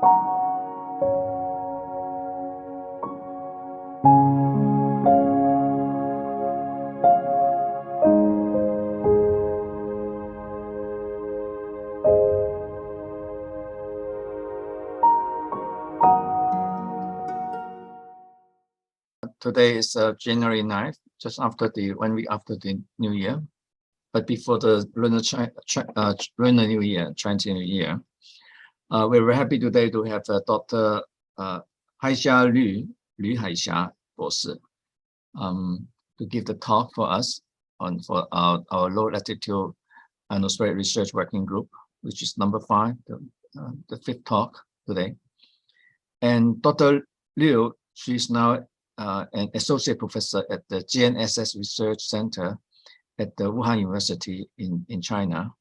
Today is January 9th, just after 1 week after the New Year, but before the Lunar New Year, Chinese New Year. We're very happy today to have Dr. Haixia Lü Haixia 博士 to give the talk for us for our low latitude ionospheric research working group, which is number 5, the 5th talk today. And Dr. Liu, she's now an associate professor at the GNSS Research Center at the Wuhan University in China.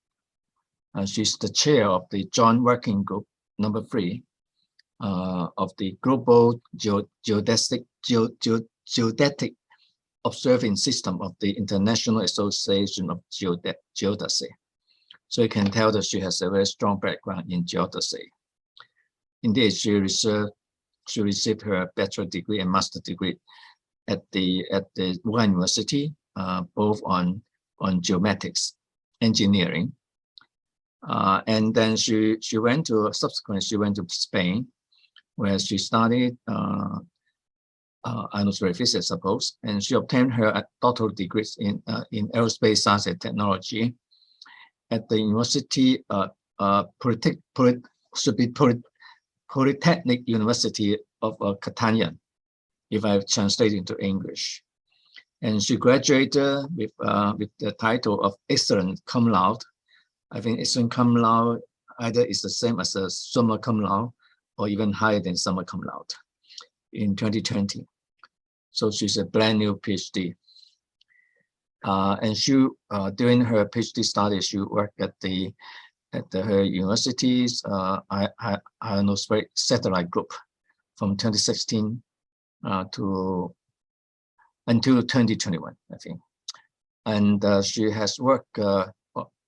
She's the chair of the Joint Working Group number 3 of the Global Geodetic Observing System of the International Association of Geodesy. So you can tell that she has a very strong background in geodesy. Indeed, she received her bachelor degree and master degree at the Wuhan University, both on geomatics engineering. And then subsequently she went to Spain, where she studied ionospheric physics, I suppose, and she obtained her doctoral degrees in aerospace science and technology at the University Polytechnic University of Catania, if I translate into English. And she graduated with the title of excellent cum laude. I think excellent cum laude either is the same as a summa cum laude or even higher than summa cum laude in 2020. So she's a brand new PhD. And she, during her PhD studies, she worked at her university's ionospheric satellite group from 2016 until 2021, I think. And she has worked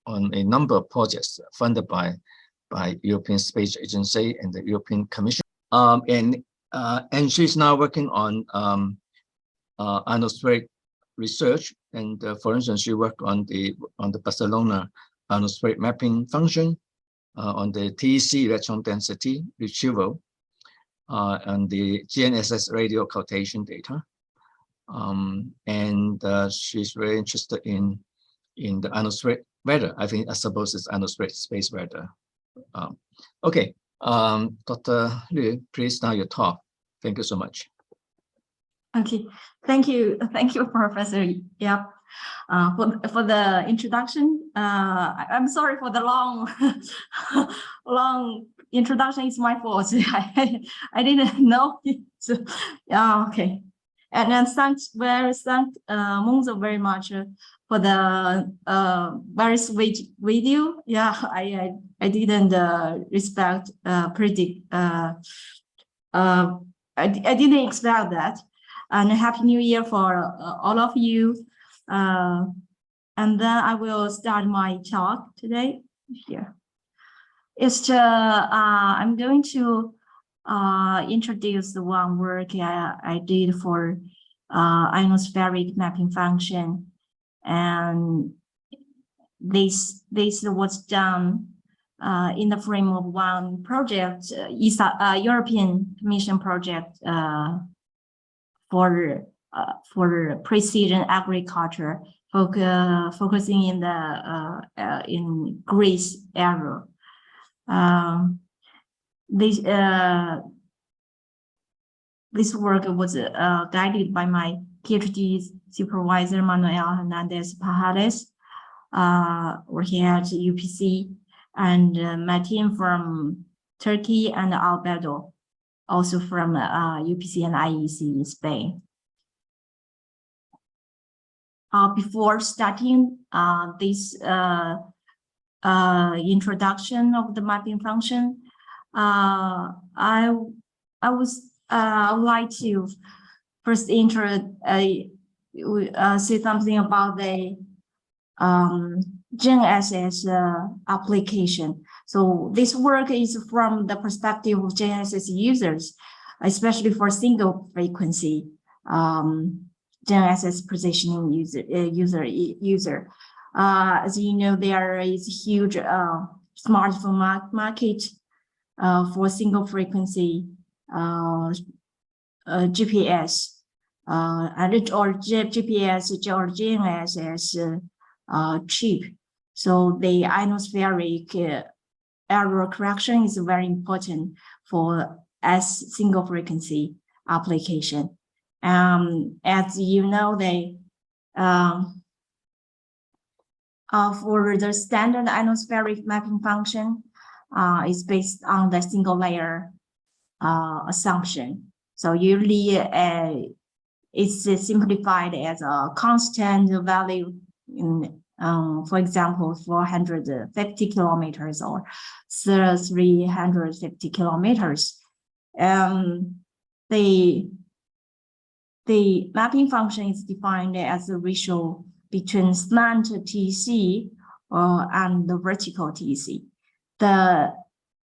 on a number of projects funded by European Space Agency and the European Commission. And she's now working on ionospheric research. And for instance, she worked on the Barcelona ionospheric mapping function, on the TEC electron density retrieval, and the GNSS radio occultation data. And she's very interested in the ionospheric weather. I suppose it's ionospheric space weather. Okay, Dr. Liu, please now your talk. Thank you so much. Okay, thank you, Professor Yap, for the introduction. I'm sorry for the long introduction. It's my fault. I didn't know it. Okay, and then thanks Monzo very much for the very sweet video. Yeah, I didn't predict. I didn't expect that. And Happy New Year for all of you. And then I will start my talk today here. I'm going to introduce the one work I did for ionospheric mapping function. And this was done in the frame of one project, European Commission project for precision agriculture, focusing in Greece area. This work was guided by my PhD supervisor Manuel Hernandez Pajares, working at UPC, and my team from Turkey and Albedo, also from UPC and IEC in Spain. Before starting this introduction of the mapping function, I would like to first say something about the GNSS application. So this work is from the perspective of GNSS users, especially for single frequency GNSS positioning user. As you know, there is a huge smartphone market for single frequency GPS or GPS or GNSS chip. So the ionospheric error correction is very important for single frequency application. As you know, they for the standard ionospheric mapping function is based on the single layer assumption. So usually it's simplified as a constant value in, for example, 450 kilometers or 350 kilometers. The mapping function is defined as a ratio between slant TC and the vertical TC. The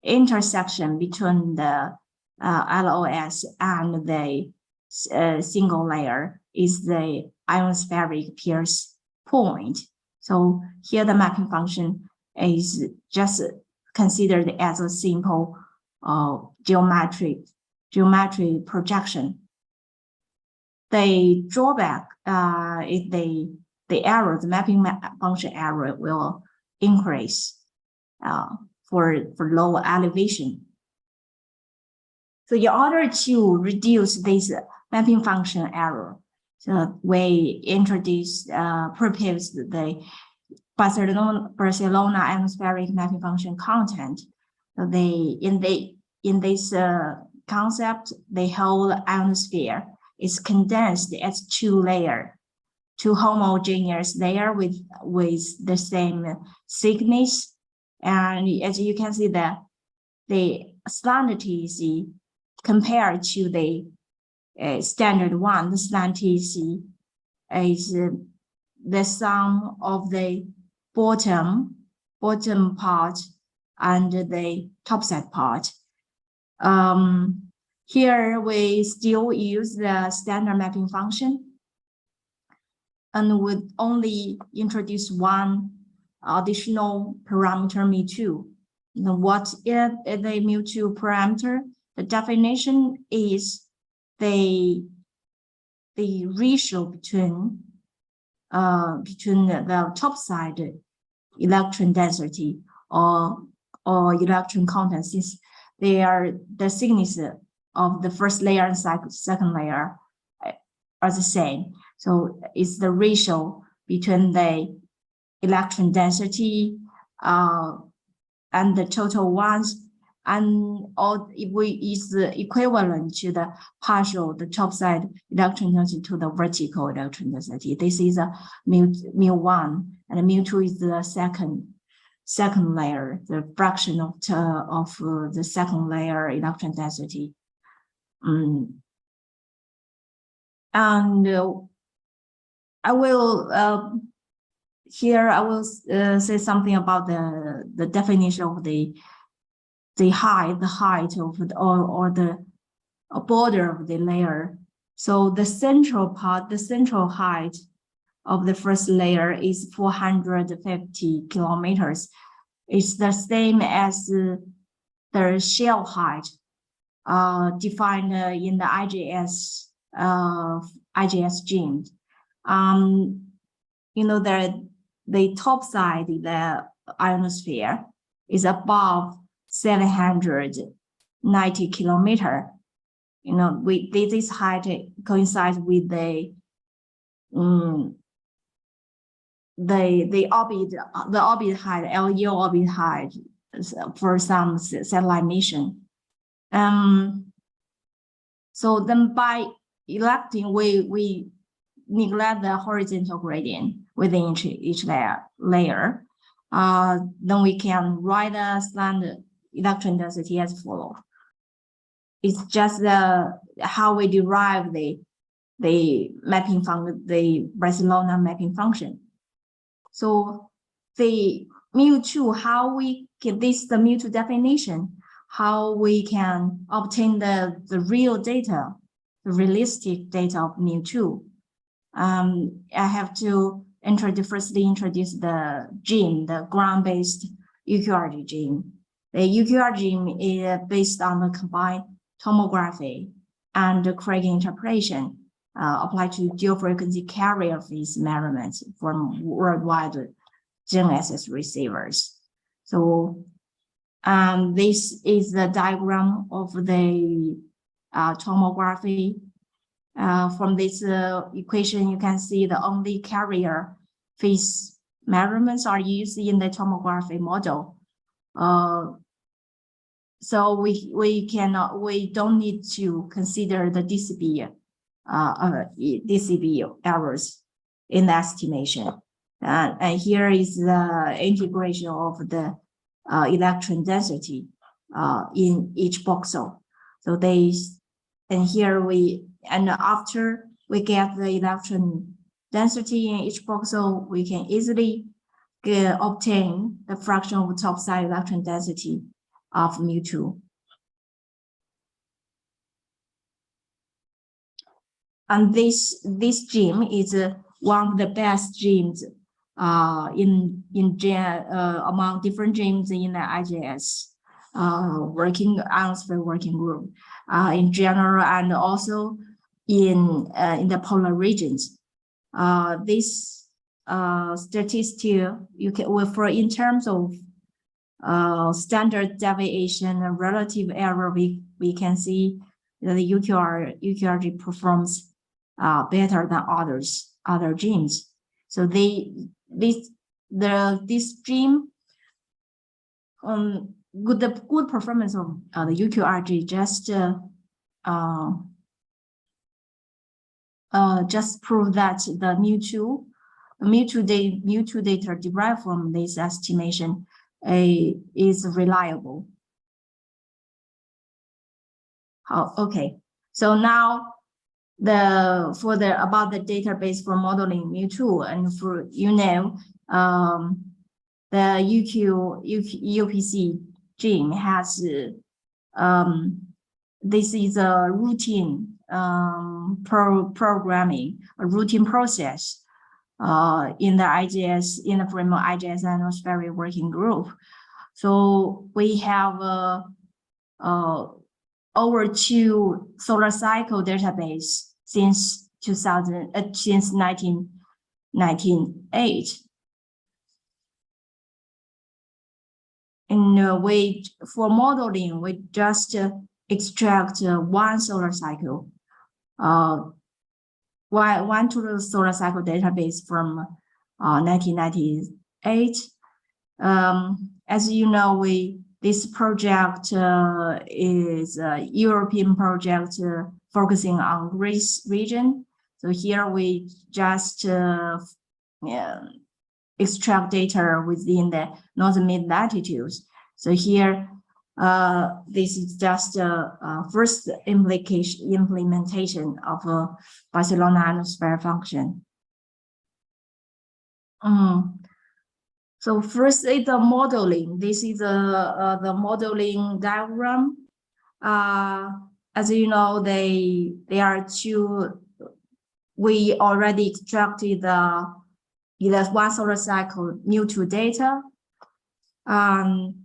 intersection between the LOS and the single layer is the ionospheric pierce point. So here the mapping function is just considered as a simple geometric projection. The drawback is the error, the mapping function error will increase for low elevation. So in order to reduce this mapping function error, so we introduced proposed the Barcelona atmospheric mapping function content. So in this concept, the whole ionosphere is condensed as two homogeneous layer with the same thickness. And as you can see that the slant TC compared to the standard one, the slant TC is the sum of the bottom part and the topside part. Here we still use the standard mapping function and would only introduce one additional parameter mu2. What is the mu2 parameter? The definition is the ratio between the topside electron density or electron content, since they are the thickness of the first layer and second layer are the same. So it's the ratio between the electron density and the total ones, and is equivalent to the partial, the topside electron density to the vertical electron density. This is a mu1, and mu2 is the second layer, the fraction of the second layer electron density. And I will here I will say something about the definition of the height of the, or the border of the layer. So the central height of the first layer is 450 kilometers. It's the same as the shell height defined in the IGS gene. You know, the top side, the ionosphere, is above 790 kilometer. You know, this height coincides with the orbit height, LEO orbit height for some satellite mission. So then by electing, we neglect the horizontal gradient within each layer. Then we can write a slant electron density as follows. It's just how we derive the mapping function, the Barcelona mapping function. So the mu2, how we get this, the mu2 definition, how we can obtain the real data, the realistic data of mu2. I have to firstly introduce the gene, the ground-based UQRG gene. The UQRG gene is based on the combined tomography and the Craig interpolation applied to dual frequency carrier phase measurements from worldwide GNSS receivers. So this is the diagram of the tomography. From this equation, you can see the only carrier phase measurements are used in the tomography model. So we don't need to consider the DCB errors in the estimation. And here is the integration of the electron density in each voxel. So and here after we get the electron density in each voxel, we can easily obtain the fraction of topside electron density of mu2. And this gene is one of the best genes among different genes in the IGS ionospheric working group in general, and also in the polar regions. This statistic you can refer in terms of standard deviation and relative error. We can see that the UQRG performs better than other genes. So this gene the good performance of the UQRG just prove that the mu2 data derived from this estimation is reliable. Okay, so now about the database for modeling mu2, and for the UPC gene has this is a routine programming, a routine process in the IGS, in the framework IGS ionospheric working group. So we have over 2 solar cycle database since 1998. And for modeling, we just extract one solar cycle, one total solar cycle database from 1998. As you know, this project is a European project focusing on Greece region. So here we just extract data within the northern mid-latitudes. So here, this is just a first implementation of a Barcelona ionosphere function. So first is the modeling. This is the modeling diagram. As you know, there are two. We already extracted the one solar cycle mu2 data, and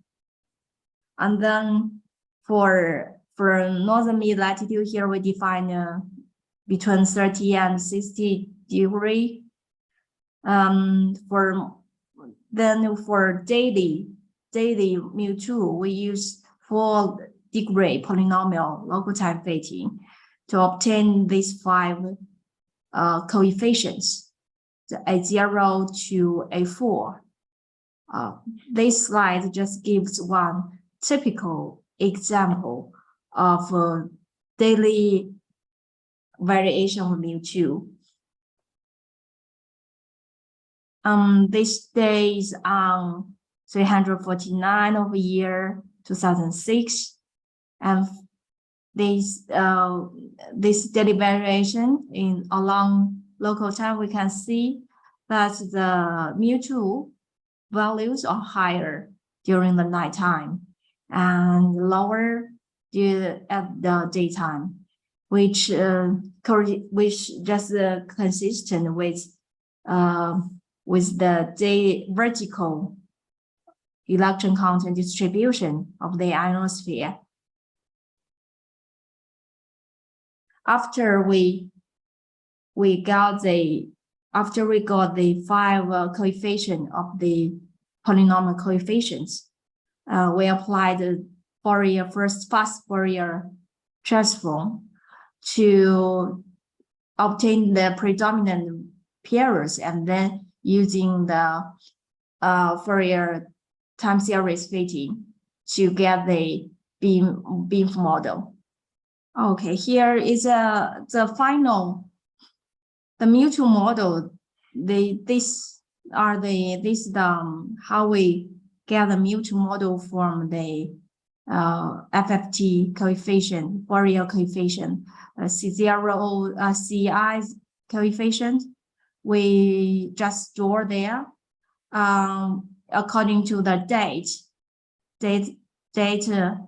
then for northern mid-latitude here we define between 30 and 60 degree. For daily mu2, we use 4 degree polynomial local time fitting to obtain these 5 coefficients, the A0 to A4. This slide just gives one typical example of daily variation of mu2. This days on 349 of year 2006, and this daily variation along local time, we can see that the mu2 values are higher during the nighttime and lower at the daytime, which just consistent with the vertical electron content distribution of the ionosphere. After we got the 5 coefficient of the polynomial coefficients, we applied the fast Fourier transform to obtain the predominant pairs, and then using the Fourier time series fitting to get the BIMF model. Okay, here is the final, the mutual model. This how we get the mutual model from the FFT coefficient, Fourier coefficient, C0, CI coefficient. We just store there according to the data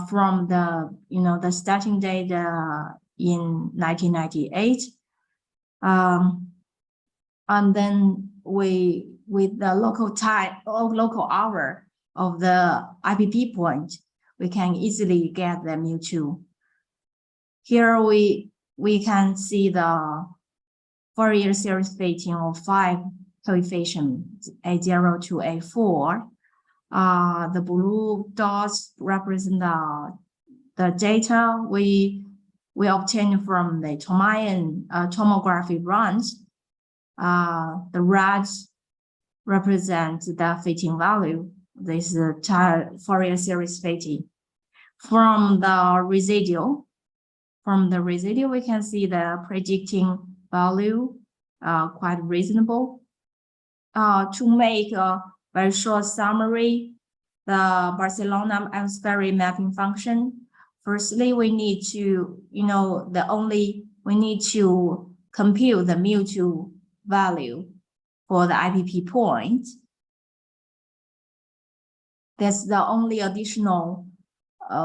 from the starting date in 1998, and then with the local time or local hour of the IPP point, we can easily get the mu2. Here we can see the Fourier series fitting of 5 coefficients, A0 to A4. The blue dots represent the data we obtained from the Tomayan tomography runs. The reds represent the fitting value. This is Fourier series fitting. From the residual, we can see the predicting value quite reasonable. To make a very short summary, the Barcelona ionospheric mapping function. Firstly, we need to, we need to compute the mu2 value for the IPP point. That's the only additional.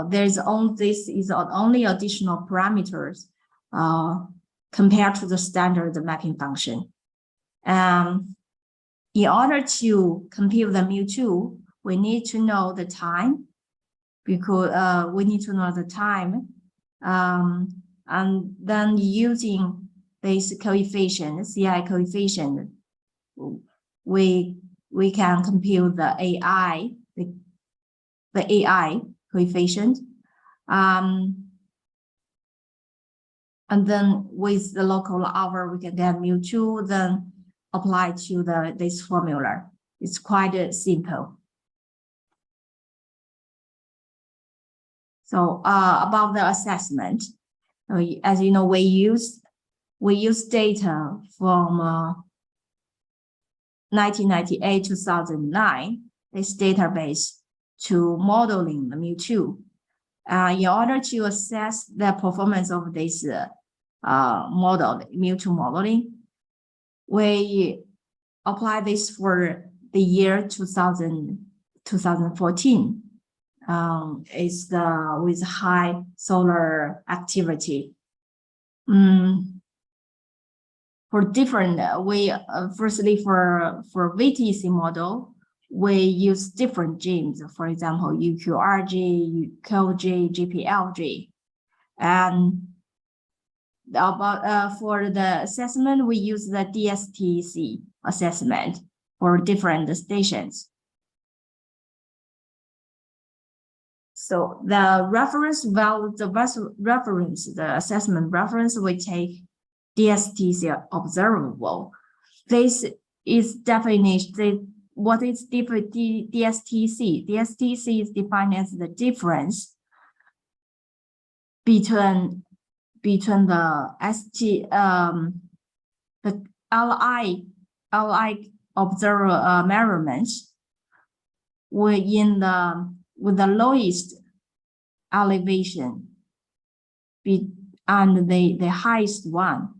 This is the only additional parameters compared to the standard mapping function. In order to compute the mu2, we need to know the time, because we need to know the time, and then using this coefficient, CI coefficient, we can compute the AI, the AI coefficient, and then with the local hour, we can get mu2, then apply to this formula. It's quite simple. So about the assessment, as you know, we use data from 1998 to 2009, this database, to modeling the mu2. In order to assess the performance of this model, mu2 modeling, we apply this for the year 2014. Is with high solar activity. For different, firstly for VTC model, we use different genes. For example, UQRG, UQG, GPLG, and for the assessment, we use the DSTC assessment for different stations. So the reference value, the assessment reference, we take DSTC observable. This is definition. What is DSTC? DSTC is defined as the difference between the the LI observer measurements with the lowest elevation and the highest one.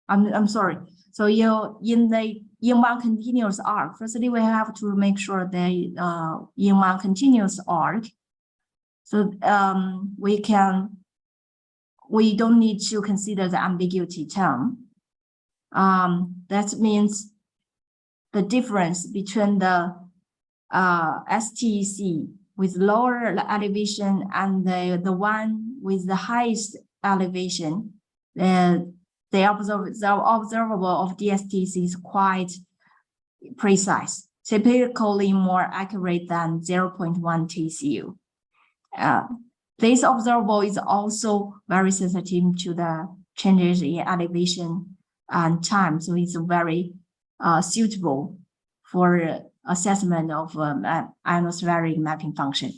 I'm sorry. So in in one continuous arc. Firstly, we have to make sure they in one continuous arc. So we don't need to consider the ambiguity term. That means the difference between the STEC with lower elevation and the one with the highest elevation, the observable of DSTC is quite precise, typically more accurate than 0.1 TCU. This observable is also very sensitive to the changes in elevation and time, so it's very suitable for assessment of ionospheric mapping function.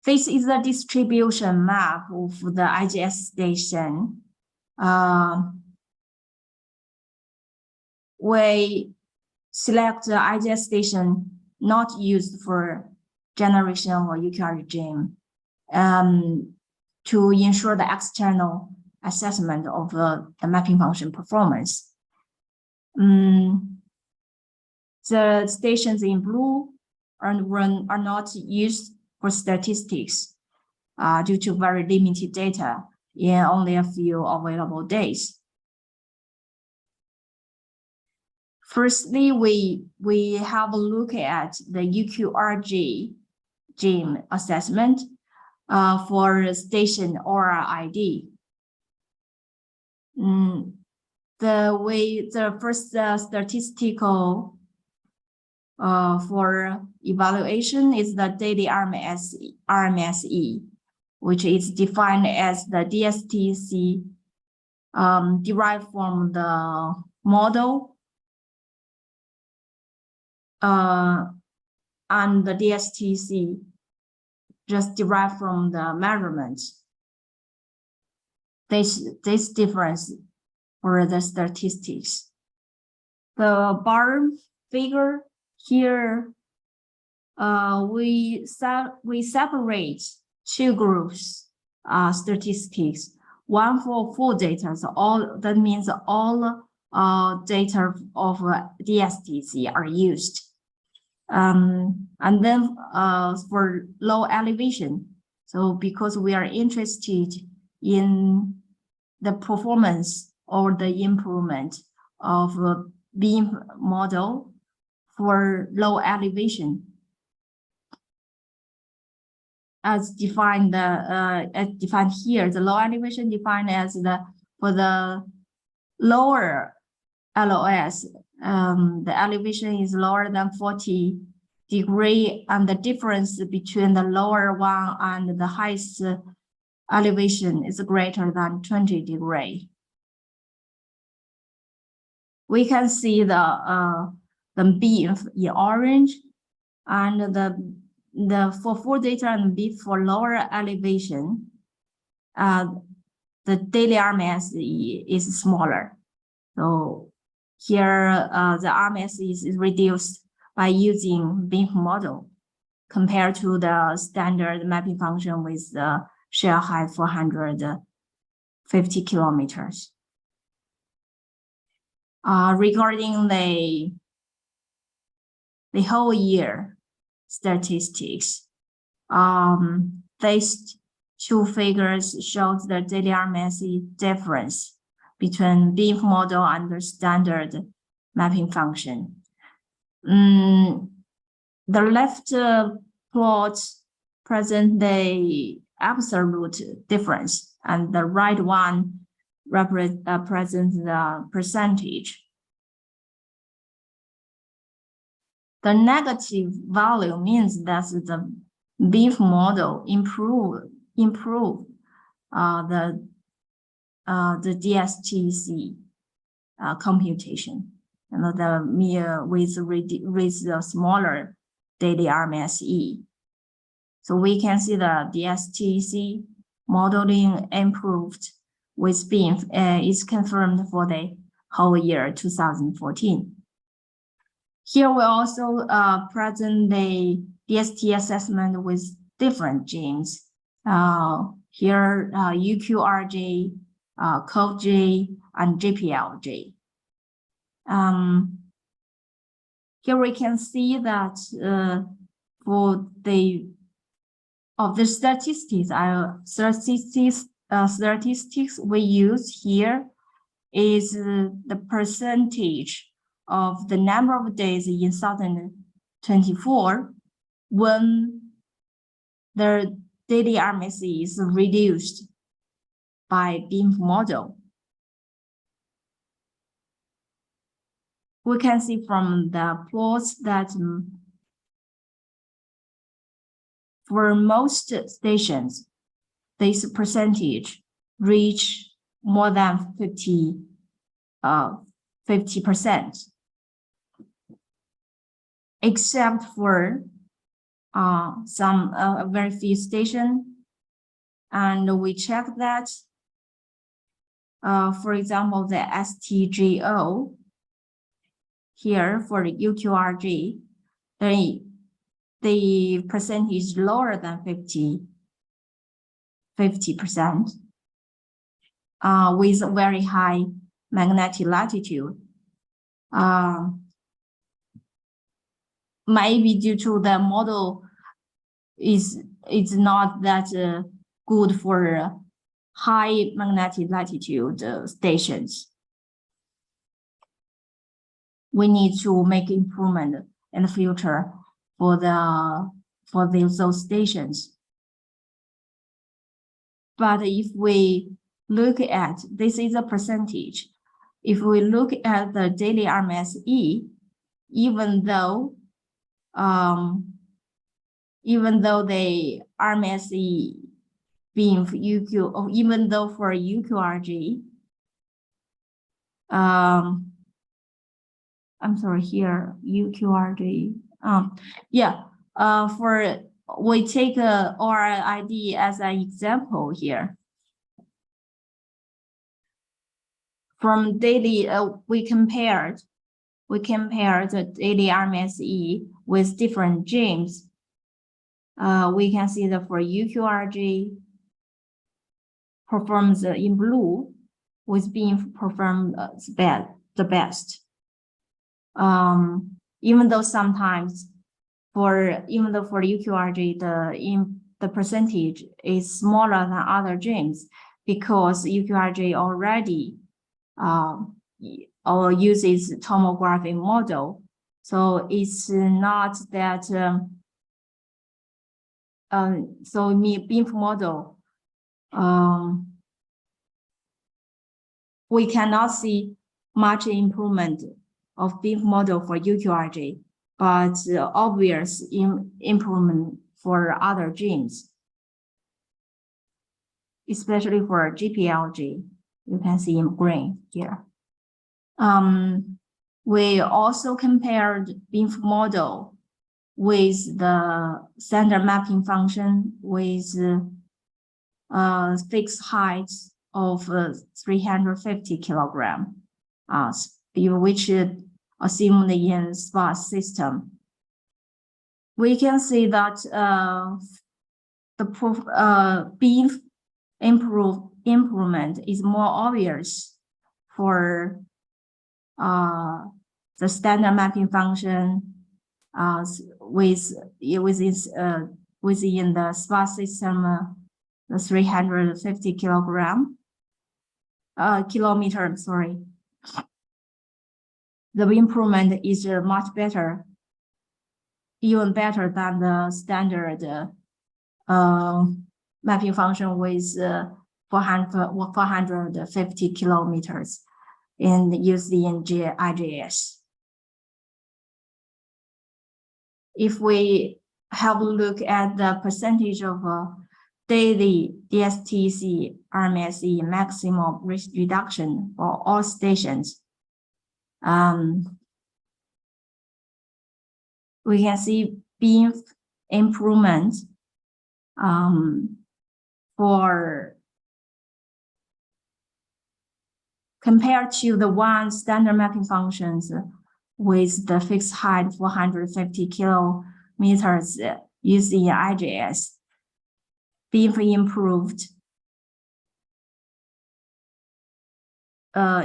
This is the distribution map of the IGS station. We select the IGS station not used for generation or UQR regime to ensure the external assessment of the mapping function performance. The stations in blue are not used for statistics due to very limited data in only a few available days. Firstly, we have a look at the UQRG gene assessment for station Aura ID. The first statistical for evaluation is the daily RMSE, which is defined as the DSTC derived from the model and the DSTC just derived from the measurements. This difference for the statistics. The bar figure here, we separate two groups statistics. One for full data, so that means all data of DSTC are used. And then for low elevation, so because we are interested in the performance or the improvement of a BIMF model for low elevation, as defined here, the low elevation defined as for the lower LOS, the elevation is lower than 40 degrees, and the difference between the lower one and the highest elevation is greater than 20 degrees. We can see the BIMF in orange, and the for full data and BIMF for lower elevation, the daily RMSE is smaller. So here the RMSE is reduced by using BIMF model compared to the standard mapping function with the shell height 450 kilometers. Regarding the whole year statistics, these two figures shows the daily RMSE difference between BIMF model and the standard mapping function. The left plot present the absolute difference, and the right one presents the percentage. The negative value means that the BIMF model improve the DSTC computation, and with the smaller daily RMSE. So we can see the DSTC modeling improved with BIMF is confirmed for the whole year 2014. Here we also present the DST assessment with different genes. Here UQRG COG and GPLG. Here we can see that for the statistics we use here is the percentage of the number of days in 2024 when the daily RMSE is reduced by BIMF model. We can see from the plots that for most stations, this percentage reach more than 50%, except for some very few stations. And we check that, for example, the STGO here for the UQRG, the percentage is lower than 50%, with very high magnetic latitude. Maybe due to the model is not that good for high magnetic latitude stations. We need to make improvement in the future for those stations. But if we look at, this is a percentage. If we look at the daily RMSE, even though the RMSE BIMF UQ, or even though for UQRG, I'm sorry, here UQRG. We take ORID as an example here. From daily, we compared the daily RMSE with different gyms. We can see that for UQRG performs in blue, with BIMF perform the best. Even though sometimes for UQRG the percentage is smaller than other gyms, because UQRG already uses tomography model, so it's not that so BIMF model we cannot see much improvement of BIMF model for UQRG, but obvious improvement for other genes, especially for GPLG. You can see in green here. We also compared BIMF model with the standard mapping function with fixed height of 350 kilogram, which assumed in sparse system. We can see that the BIMF improvement is more obvious for the standard mapping function within the sparse system, the 350 kilometer. Sorry, the improvement is much better, even better than the standard mapping function with 450 kilometers used in IJS. If we have a look at the percentage of daily DSTC RMSE maximum risk reduction for all stations, we can see BIMF improvement for compared to the one standard mapping functions with the fixed height 450 kilometers used in IJS. BIMF improved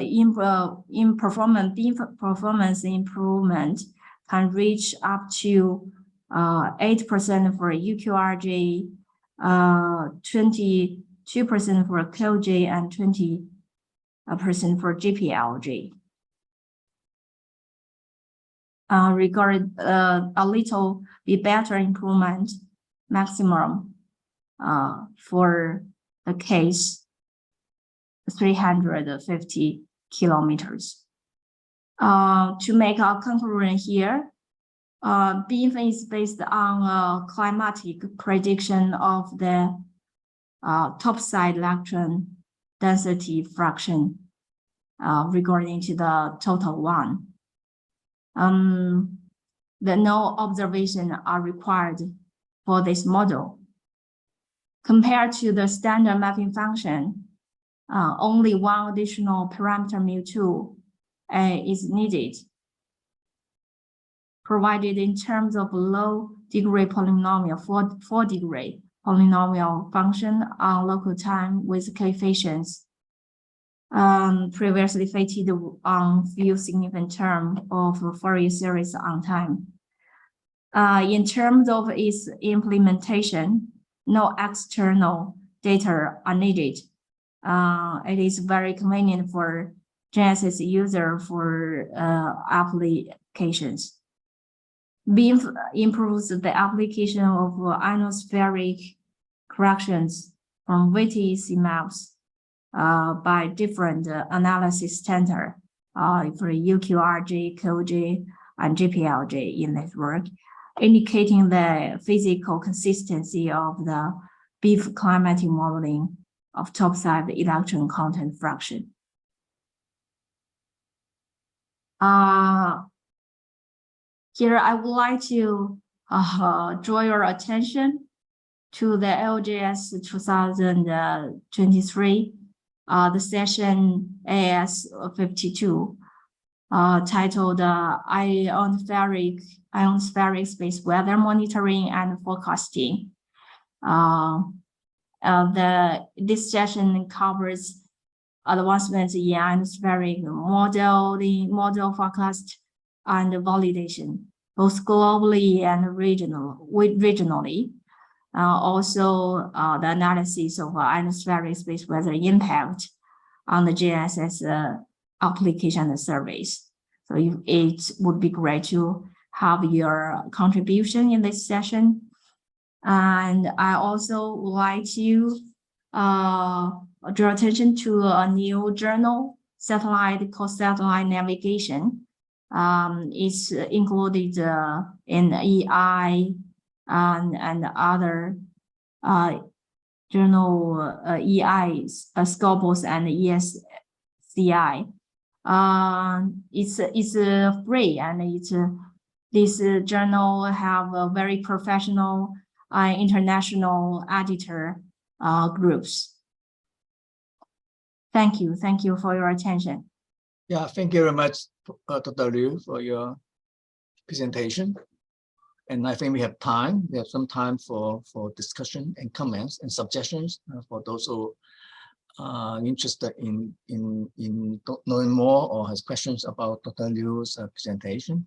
in performance improvement can reach up to 8% for UQRJ, 22% for QJ, and 20% for GPLJ. Regarding a little bit better improvement maximum for the case 350 kilometers. To make a conclusion here, BIMF is based on a climatic prediction of the topside electron density fraction regarding to the total one. No observation are required for this model. Compared to the standard mapping function, only one additional parameter mu2 is needed, provided in terms of low degree polynomial, 4 degree polynomial function on local time with coefficients previously fitted on few significant term of Fourier series on time. In terms of its implementation, no external data are needed. It is very convenient for GNSS user for applications. BIMF improves the application of ionospheric corrections from VTC maps by different analysis center for UQRJ, QJ, and GPLJ in this work, indicating the physical consistency of the BIMF climatic modeling of topside electron content fraction. Here I would like to draw your attention to the LGS 2023, the session AS52, titled Ionospheric Space Weather Monitoring and Forecasting. This session covers advancements in ionospheric modeling, model forecast, and validation, both globally and regionally. Also, the analysis of ionospheric space weather impact on the GNSS application and surveys. So it would be great to have your contribution in this session. And I also would like to draw attention to a new journal, called Satellite Navigation. It's included in EI and other journal EI, Scopus, and ESCI. It's free, and this journal have a very professional international editor groups. Thank you for your attention. Yeah, thank you very much, Dr. Liu, for your presentation. And I think we have time. We have some time for discussion and comments and suggestions for those who are interested in knowing more or has questions about Dr. Liu's presentation.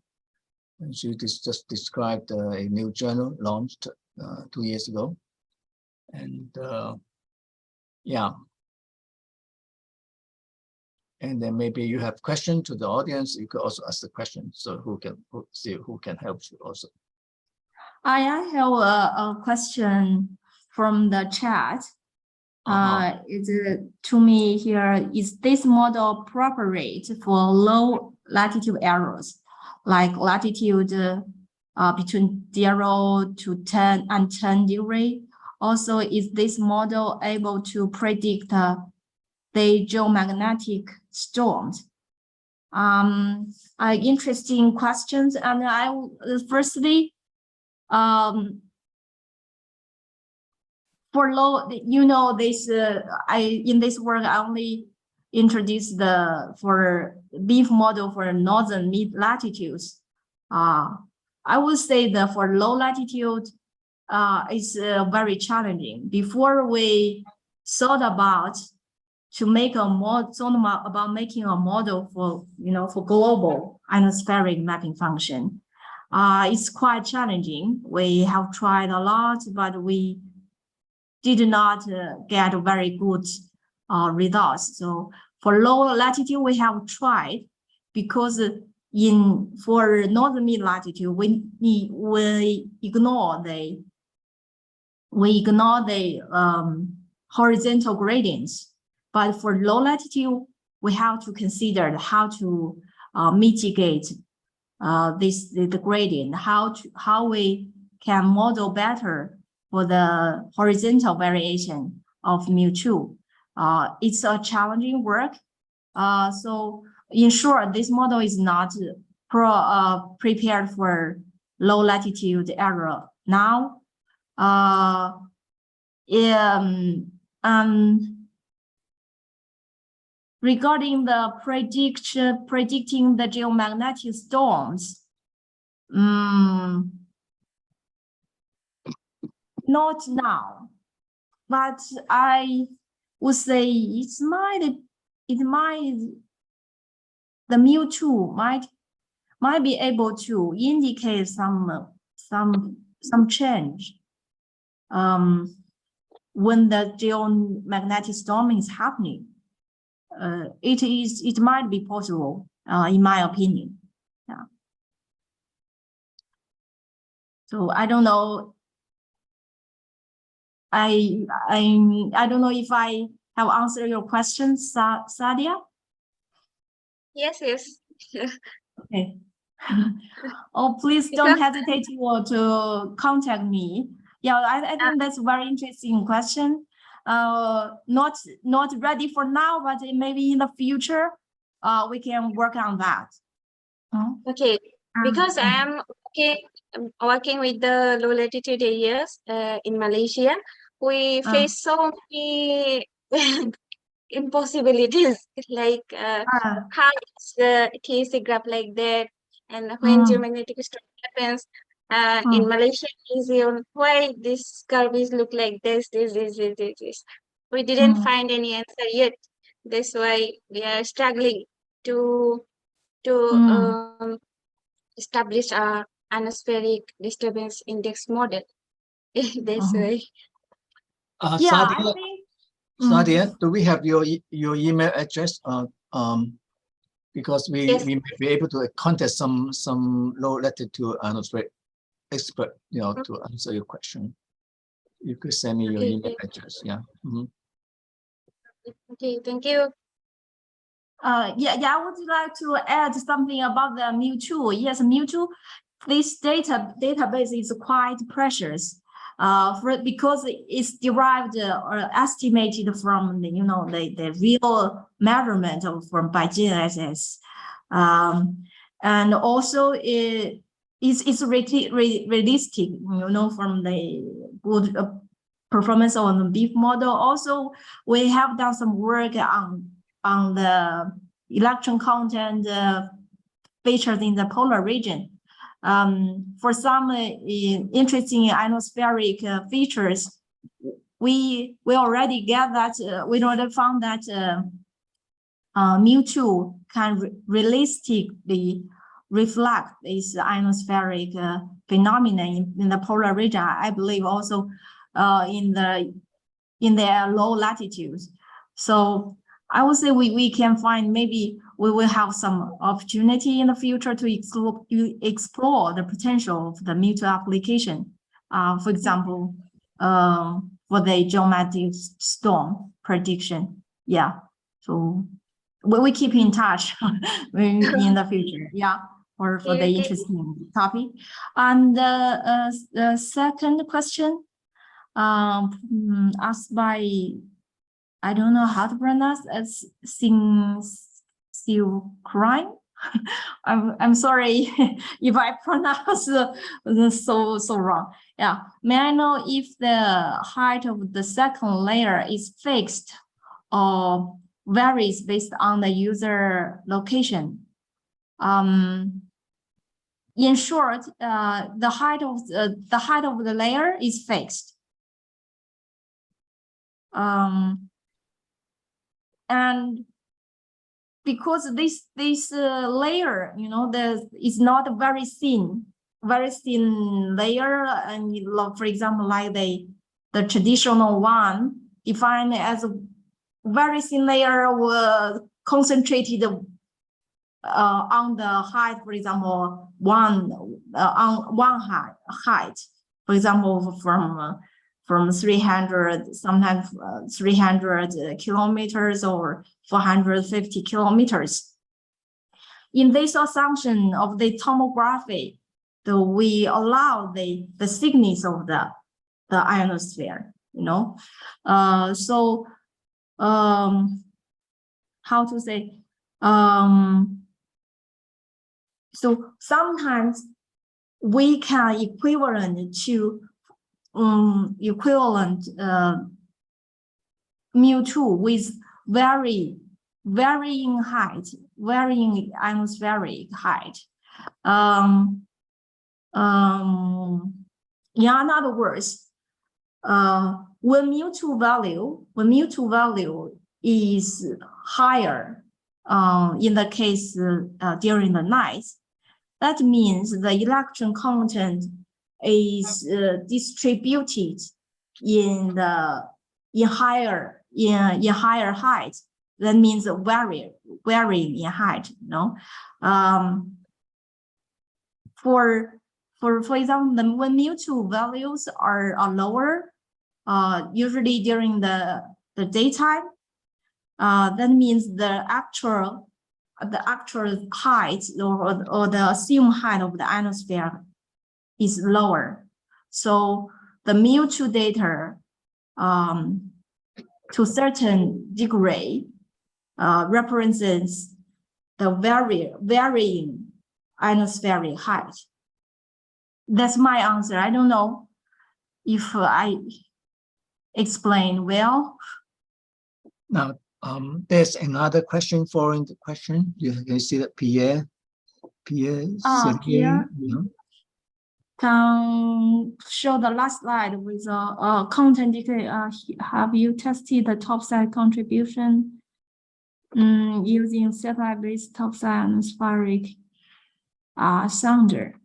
And she just described a new journal launched 2 years ago. And yeah. And then maybe you have question to the audience. You could also ask the question. So who can help you also. I have a question from the chat. It's to me here, is this model appropriate for low latitude errors, like latitude between 0 to 10 and 10 degree? Also, is this model able to predict the geomagnetic storms? Interesting questions. And I firstly, for low, this in this work I only introduced for BIMF model for northern mid latitudes. I would say that for low latitude is very challenging. Before we thought about to make a model about making a model for for global ionospheric mapping function. It's quite challenging. We have tried a lot, but we did not get very good results. So for low latitude, we have tried, because for northern mid latitude, we ignore the horizontal gradients. But for low latitude, we have to consider how to mitigate the gradient, how we can model better for the horizontal variation of mu2. It's a challenging work. So in short, this model is not prepared for low latitude era now. Regarding the predicting the geomagnetic storms, not now, but I would say the mu2 might be able to indicate some change when the geomagnetic storm is happening. It might be possible, in my opinion. Yeah. So I don't know. I don't know if I have answered your question, Sadia. Yes. Okay. Oh, please don't hesitate to contact me. Yeah, I think that's a very interesting question. Not ready for now, but maybe in the future, we can work on that. Okay, because I'm working with the low latitude areas in Malaysia. We face so many impossibilities, like how is the TAC graph like that, and when geomagnetic storm happens in Malaysia, why this curve is look like this. We didn't find any answer yet. That's why we are struggling to establish a ionospheric disturbance index model. That's why. Yeah, Sadia, I think. Sadia, do we have your email address? Because we may be able to contact some low latitude ionospheric expert, to answer your question. You could send me your email address. Yeah. Okay, thank you. Yeah, I would like to add something about the mu2. Yes, mu2, this database is quite precious, because it's derived or estimated from the real measurement by GNSS, and also it's realistic, from the good performance on the BIMF model. Also, we have done some work on the electron content featured in the polar region. For some interesting ionospheric features, we already get that. We already found that mu2 can realistically reflect this ionospheric phenomenon in the polar region. I believe also in the low latitudes. So I would say we can find, maybe we will have some opportunity in the future to explore the potential of the mu2 application. For example, for the geomagnetic storm prediction. Yeah. So we keep in touch in the future. Yeah. For the interesting topic. And the second question asked by, I don't know how to pronounce it, Crime. I'm sorry if I pronounce so wrong. Yeah. May I know if the height of the second layer is fixed or varies based on the user location? In short, the height of the layer is fixed. and because this layer, you know, is not a very thin layer, and for example, like the traditional one defined as a very thin layer concentrated on the height, for example, on one height, for example, from 300, sometimes 300 kilometers or 450 kilometers. In this assumption of the tomography, we allow the thickness of the ionosphere, you know. So how to say? So sometimes we can equivalent to mu2 with varying height, varying ionospheric height. In other words, when mu2 value is higher in the case during the night, that means the electron content is distributed in higher height. That means varying in height. You know, for example, when mu2 values are lower, usually during the daytime, that means the actual height or the assumed height of the ionosphere is lower. So the mu2 data, to a certain degree, represents the varying ionospheric height. That's my answer. I don't know if I explain well. Now, there's another question following the question. You can see that Pierre. Pierre, yeah. Can show the last slide with content decay. Have you tested the topside contribution using satellite-based topside atmospheric sounder?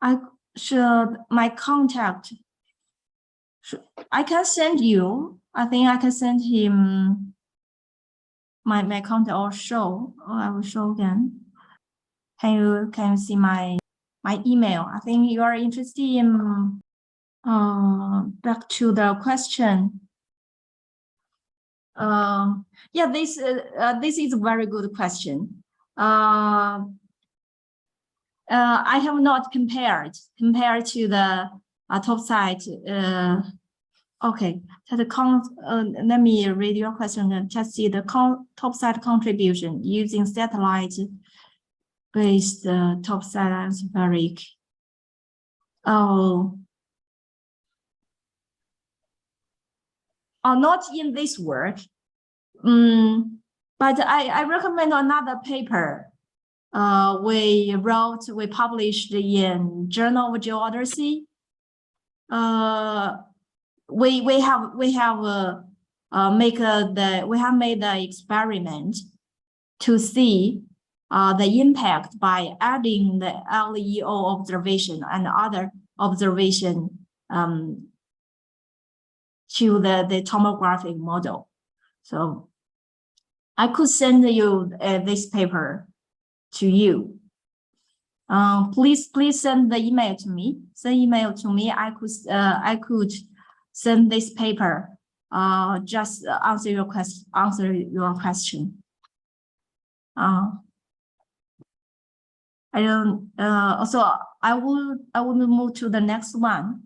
I should my contact. I can send you. I think I can send him my contact or show. I will show again. Can you see my email? I think you are interested in back to the question. Yeah, this is a very good question. I have not compared to the topside. Okay, let me read your question and just see the topside contribution using satellite-based topside atmospheric. Oh, not in this work. But I recommend another paper we published in Journal of Geodesy. We have made the experiment to see the impact by adding the LEO observation and other observation to the tomographic model. So I could send you this paper to you. Please send the email to me. I could send this paper. Just answer your question. I don't. So I will move to the next one.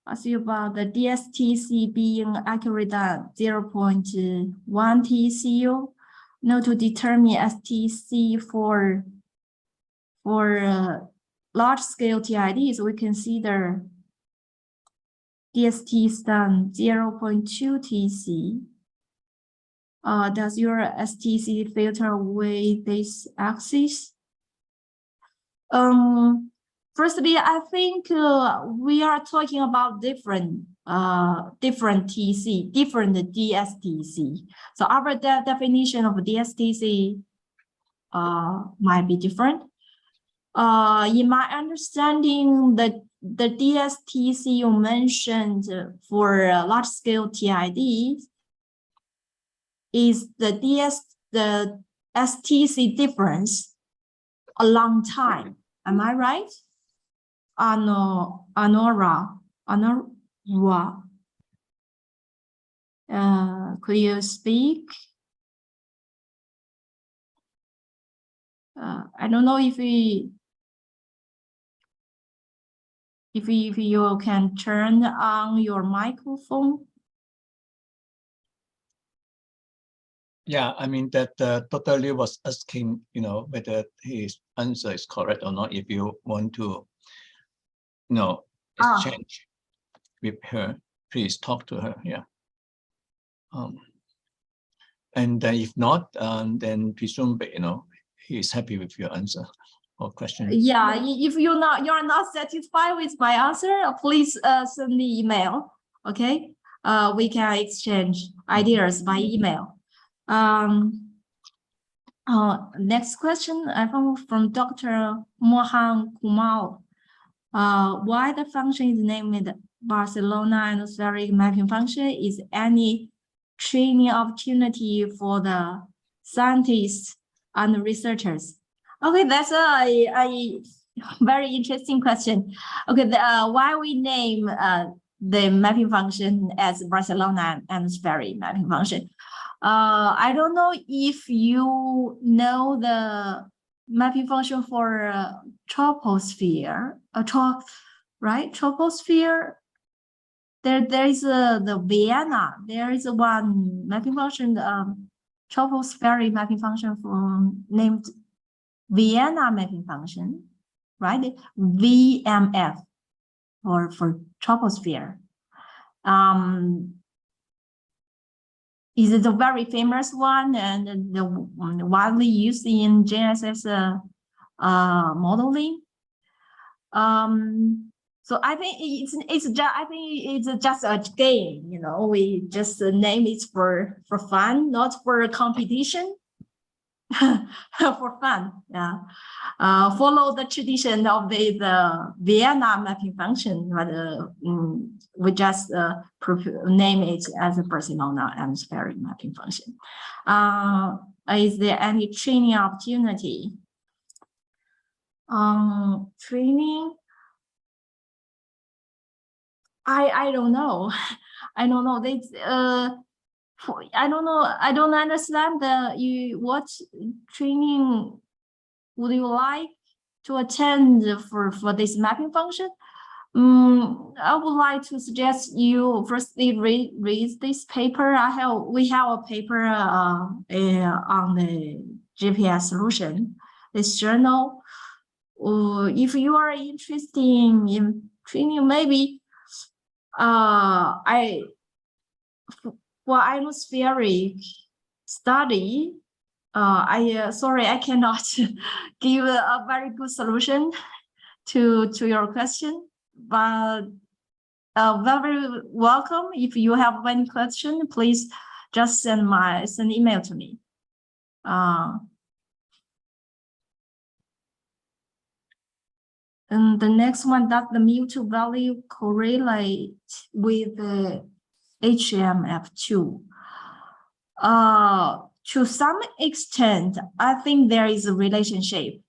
Ask you about the DSTC being accurate at 0.1 TCU. Now to determine STC for large scale TIDs, we consider DST stand 0.2 TC. Does your STC filter with this axis? Firstly, I think we are talking about different TC, different DSTC. So our definition of DSTC might be different. In my understanding, the DSTC you mentioned for large-scale TID is the STC difference a long time. Am I right? Anora. Could you speak? I don't know if you can turn on your microphone. Yeah, I mean that Dr. Liu was asking, whether his answer is correct or not. If you want to, exchange with her, please talk to her. Yeah. And if not, then presumably, he is happy with your answer or question. Yeah, if you're not satisfied with my answer, please send me email. Okay, we can exchange ideas by email. Next question I found from Dr. Mohan Kumar. Why the function is named Barcelona ionospheric mapping function? Is any training opportunity for the scientists and researchers? Okay, that's a very interesting question. Okay, why we name the mapping function as Barcelona ionospheric mapping function? I don't know if you know the mapping function for troposphere, right? Troposphere. There is the Vienna. There is one mapping function, tropospheric mapping function named Vienna mapping function, right? VMF for troposphere. Is a very famous one and the widely used in GNSS modeling. So I think it's just a game, we just name it for fun, not for competition. For fun, yeah. Follow the tradition of the Vienna mapping function, but we just name it as a Barcelona ionospheric mapping function. Is there any training opportunity? Training? I don't know. I don't know. I don't know. I don't understand what training would you like to attend for this mapping function? I would like to suggest you firstly read this paper. We have a paper on the GPS solution, this journal. If you are interested in training, maybe for ionospheric study, sorry, I cannot give a very good solution to your question, but very welcome. If you have any question, please just send email to me. And the next one, does the mu2 value correlate with the HMF2? To some extent, I think there is a relationship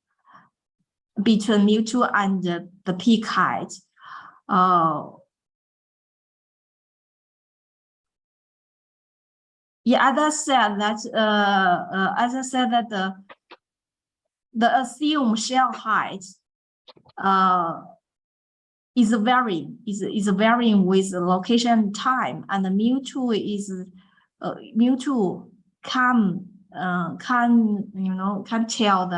between mu2 and the peak height. Yeah, as I said that the assumed shell height is varying with the location time, and the mu2 can tell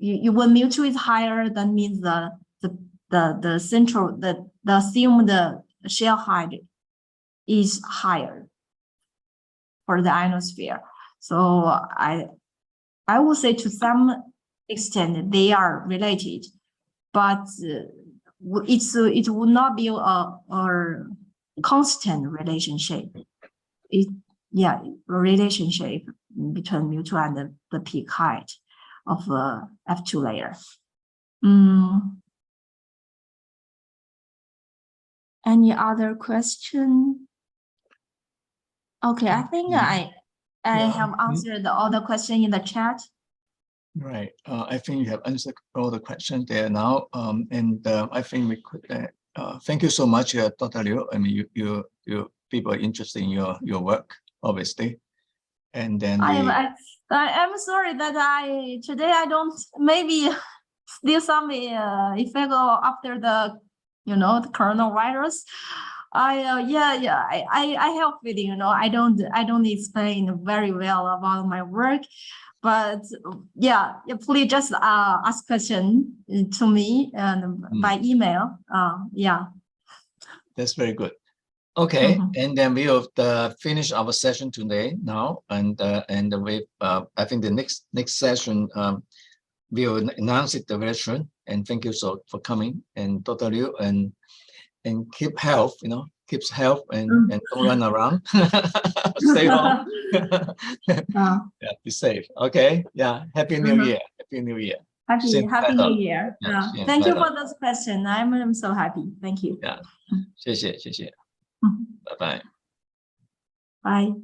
when mu2 is higher, that means the assumed shell height is higher for the ionosphere. So I would say to some extent they are related. but it would not be a constant relationship. A relationship between mu2 and the peak height of F2 layer. Any other question? Okay, I think I have answered all the questions in the chat. Right. I think you have answered all the questions there now. I think we could. Thank you so much, Dr. Liu. I mean, you people are interested in your work, obviously. And then I'm sorry that today I don't, maybe still some effect after the the coronavirus. I help with I don't explain very well about my work, but please just ask question to me and by email. That's very good. Okay, and then we will finish our session today now, and we I think the next session we will announce it very soon. And thank you for coming, and Dr. Liu, and keep health, keeps health, and don't run around. Stay home. Yeah, be safe. Okay. Yeah. Happy New Year. Happy New Year. Happy New Year. Thank you for this question. I'm so happy. Thank you. Yeah. 谢谢。拜拜。Bye.